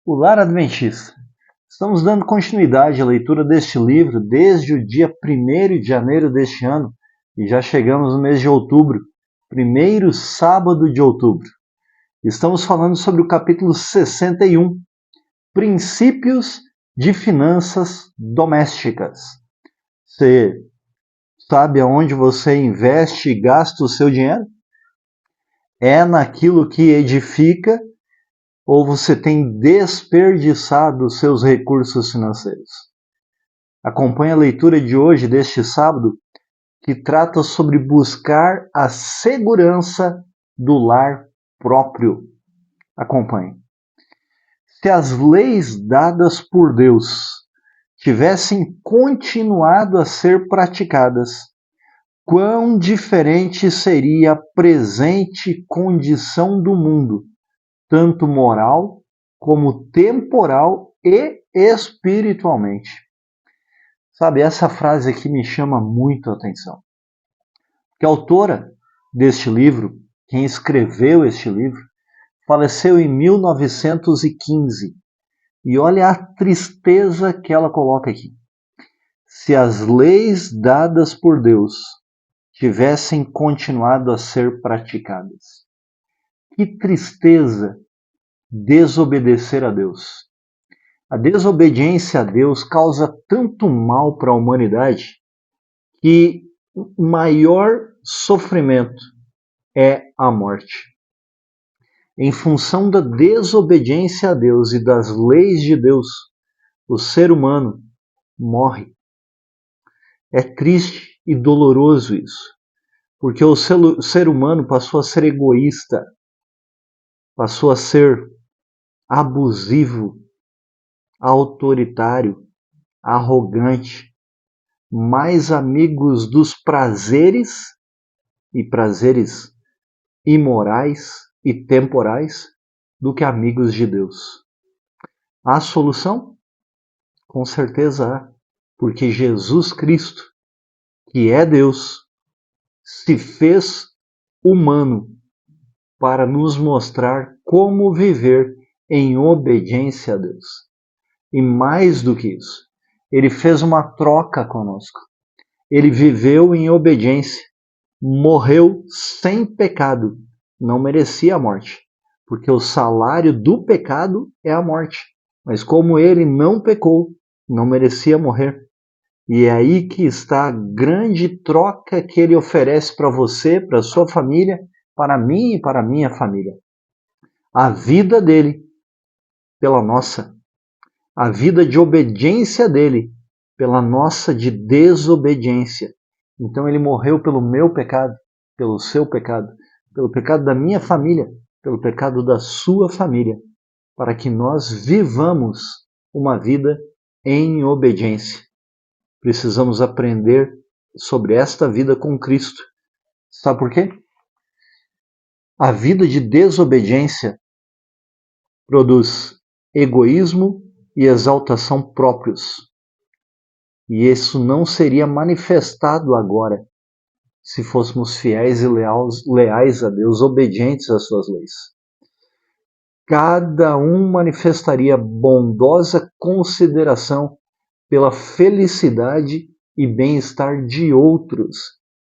O Lar Adventista. Estamos dando continuidade à leitura deste livro desde o dia 1º de janeiro deste ano e já chegamos no mês de outubro, primeiro sábado de outubro. Estamos falando sobre o capítulo 61, Princípios de Finanças Domésticas. Você sabe aonde você investe e gasta o seu dinheiro? É naquilo que edifica ou você tem desperdiçado os seus recursos financeiros? Acompanhe a leitura de hoje, deste sábado, que trata sobre buscar a segurança do lar próprio. Acompanhe. Se as leis dadas por Deus tivessem continuado a ser praticadas, quão diferente seria a presente condição do mundo, tanto moral como temporal e espiritualmente. Sabe, essa frase aqui me chama muito a atenção. Porque a autora deste livro, quem escreveu este livro, faleceu em 1915. E olha a tristeza que ela coloca aqui. Se as leis dadas por Deus tivessem continuado a ser praticadas. Que tristeza desobedecer a Deus. A desobediência a Deus causa tanto mal para a humanidade que o maior sofrimento é a morte. Em função da desobediência a Deus e das leis de Deus, o ser humano morre. É triste e doloroso isso, porque o ser humano passou a ser egoísta, passou a ser abusivo, autoritário, arrogante, mais amigos dos prazeres imorais e temporais do que amigos de Deus. Há solução? Com certeza há, porque Jesus Cristo, que é Deus, se fez humano para nos mostrar como viver em obediência a Deus. E mais do que isso, ele fez uma troca conosco. Ele viveu em obediência, morreu sem pecado, não merecia a morte, porque o salário do pecado é a morte. Mas como ele não pecou, não merecia morrer. E é aí que está a grande troca que ele oferece para você, para a sua família, para mim e para a minha família. A vida dele pela nossa. A vida de obediência dele pela nossa de desobediência. Então ele morreu pelo meu pecado, pelo seu pecado, pelo pecado da minha família, pelo pecado da sua família, para que nós vivamos uma vida em obediência. Precisamos aprender sobre esta vida com Cristo. Sabe por quê? A vida de desobediência produz egoísmo e exaltação próprios. E isso não seria manifestado agora se fôssemos fiéis e leais a Deus, obedientes às suas leis. Cada um manifestaria bondosa consideração pela felicidade e bem-estar de outros,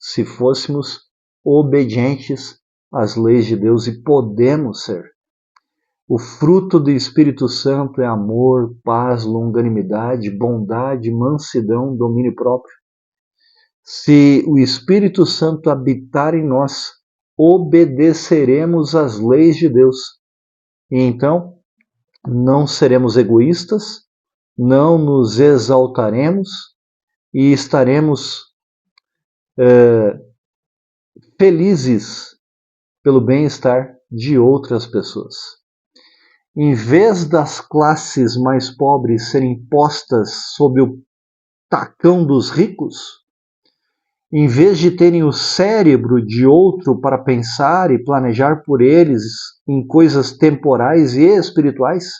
se fôssemos obedientes às leis de Deus, e podemos ser. O fruto do Espírito Santo é amor, paz, longanimidade, bondade, mansidão, domínio próprio. Se o Espírito Santo habitar em nós, obedeceremos às leis de Deus. E então, não seremos egoístas, não nos exaltaremos e estaremos felizes pelo bem-estar de outras pessoas. Em vez das classes mais pobres serem postas sob o tacão dos ricos, em vez de terem o cérebro de outro para pensar e planejar por eles em coisas temporais e espirituais,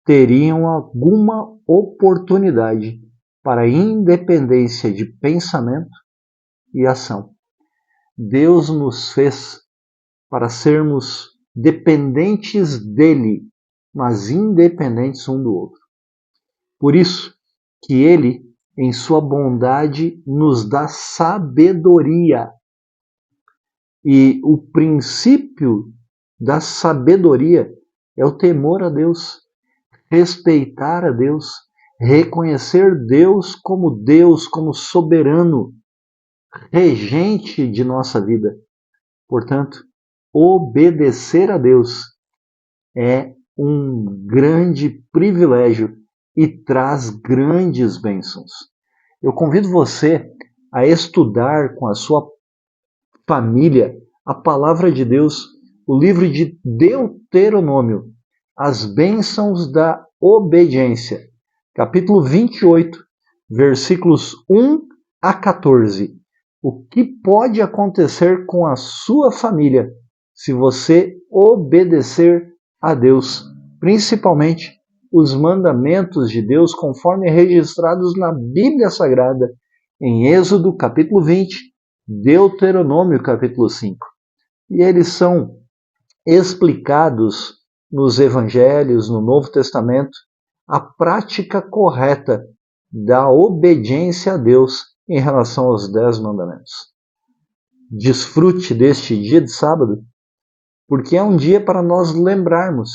teriam alguma oportunidade para independência de pensamento e ação. Deus nos fez para sermos dependentes dele mas independentes um do outro. Por isso que Ele, em sua bondade, nos dá sabedoria. E o princípio da sabedoria é o temor a Deus, respeitar a Deus, reconhecer Deus, como soberano, regente de nossa vida. Portanto, obedecer a Deus é um grande privilégio e traz grandes bênçãos. Eu convido você a estudar com a sua família a palavra de Deus, o livro de Deuteronômio, as bênçãos da obediência, capítulo 28, versículos 1 a 14. O que pode acontecer com a sua família se você obedecer a Deus, principalmente os mandamentos de Deus conforme registrados na Bíblia Sagrada, em Êxodo capítulo 20, Deuteronômio capítulo 5. E eles são explicados nos Evangelhos, no Novo Testamento, a prática correta da obediência a Deus em relação aos 10 mandamentos. Desfrute deste dia de sábado, porque é um dia para nós lembrarmos,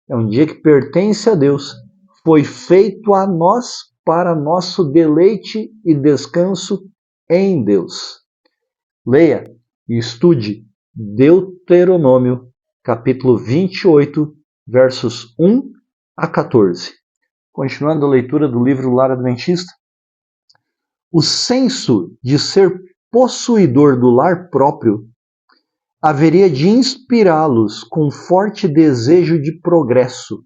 é um dia que pertence a Deus, foi feito a nós para nosso deleite e descanso em Deus. Leia e estude Deuteronômio, capítulo 28, versos 1 a 14. Continuando a leitura do livro Lar Adventista, o senso de ser possuidor do lar próprio haveria de inspirá-los com forte desejo de progresso.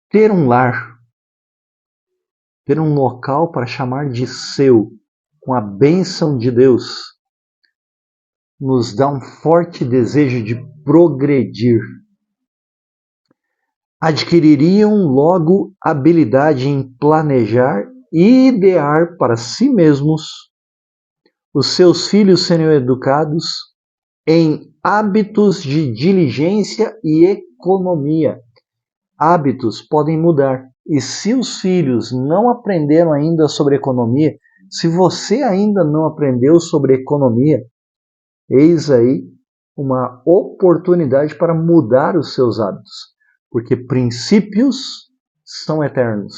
Ter um lar, ter um local para chamar de seu, com a bênção de Deus, nos dá um forte desejo de progredir. Adquiririam logo habilidade em planejar e idear para si mesmos. Os seus filhos seriam educados em hábitos de diligência e economia. Hábitos podem mudar. E se os filhos não aprenderam ainda sobre economia, se você ainda não aprendeu sobre economia, eis aí uma oportunidade para mudar os seus hábitos, porque princípios são eternos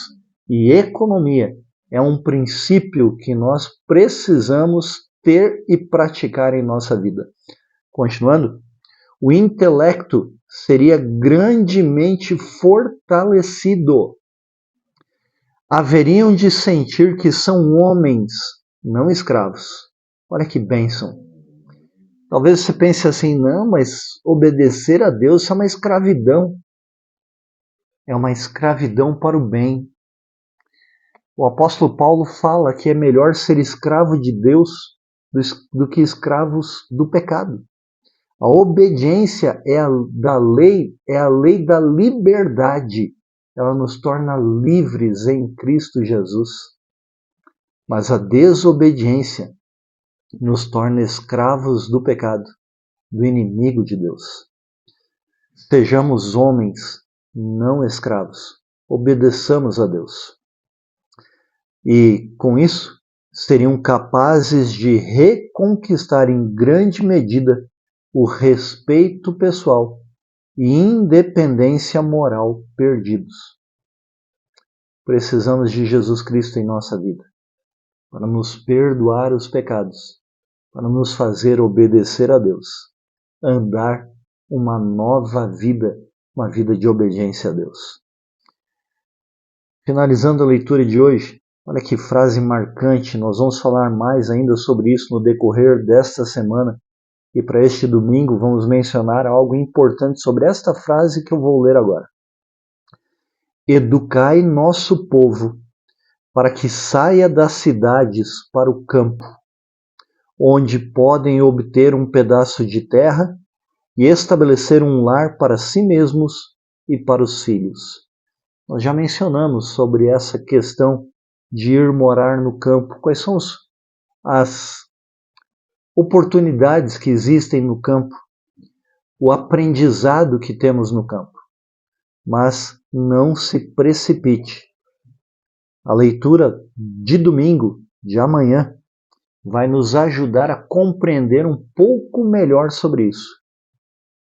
e economia é um princípio que nós precisamos ter e praticar em nossa vida. Continuando, o intelecto seria grandemente fortalecido. Haveriam de sentir que são homens, não escravos. Olha que bênção. Talvez você pense assim, não, mas obedecer a Deus é uma escravidão. É uma escravidão para o bem. O apóstolo Paulo fala que é melhor ser escravo de Deus do que escravos do pecado. A obediência é a lei da liberdade. Ela nos torna livres em Cristo Jesus. Mas a desobediência nos torna escravos do pecado, do inimigo de Deus. Sejamos homens, não escravos. Obedeçamos a Deus. E, com isso, seriam capazes de reconquistar em grande medida o respeito pessoal e independência moral perdidos. Precisamos de Jesus Cristo em nossa vida, para nos perdoar os pecados, para nos fazer obedecer a Deus, andar uma nova vida, uma vida de obediência a Deus. Finalizando a leitura de hoje, olha que frase marcante, nós vamos falar mais ainda sobre isso no decorrer desta semana. E para este domingo vamos mencionar algo importante sobre esta frase que eu vou ler agora. Educai nosso povo para que saia das cidades para o campo, onde podem obter um pedaço de terra e estabelecer um lar para si mesmos e para os filhos. Nós já mencionamos sobre essa questão de ir morar no campo. Quais são as oportunidades que existem no campo? o aprendizado que temos no campo. Mas não se precipite. A leitura de domingo, de amanhã, vai nos ajudar a compreender um pouco melhor sobre isso.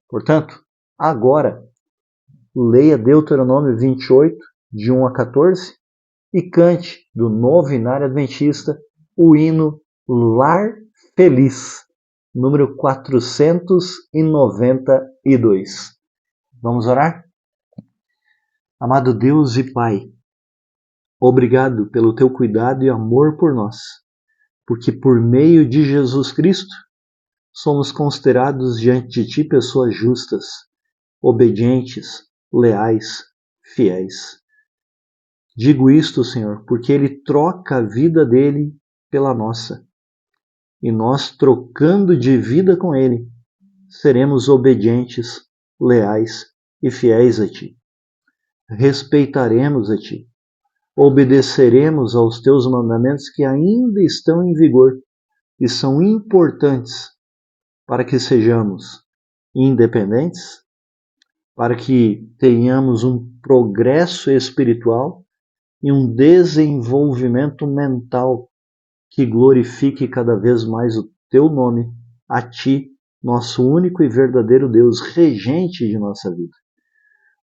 Portanto, agora, leia Deuteronômio 28, de 1 a 14, e cante do Novenário Adventista o hino Lar Feliz, número 492. Vamos orar? Amado Deus e Pai, obrigado pelo teu cuidado e amor por nós, porque por meio de Jesus Cristo somos considerados diante de ti pessoas justas, obedientes, leais, fiéis. Digo isto, Senhor, porque Ele troca a vida dele pela nossa. E nós, trocando de vida com Ele, seremos obedientes, leais e fiéis a Ti. Respeitaremos a Ti. Obedeceremos aos Teus mandamentos que ainda estão em vigor e são importantes para que sejamos independentes, para que tenhamos um progresso espiritual e um desenvolvimento mental que glorifique cada vez mais o Teu nome, a Ti, nosso único e verdadeiro Deus, regente de nossa vida.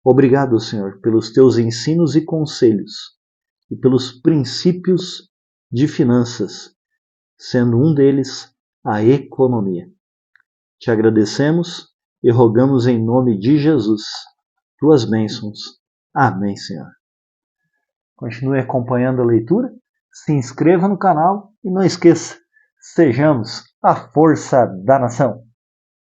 Obrigado, Senhor, pelos Teus ensinos e conselhos e pelos princípios de finanças, sendo um deles a economia. Te agradecemos e rogamos em nome de Jesus, Tuas bênçãos. Amém, Senhor. Continue acompanhando a leitura, se inscreva no canal e não esqueça, sejamos a força da nação.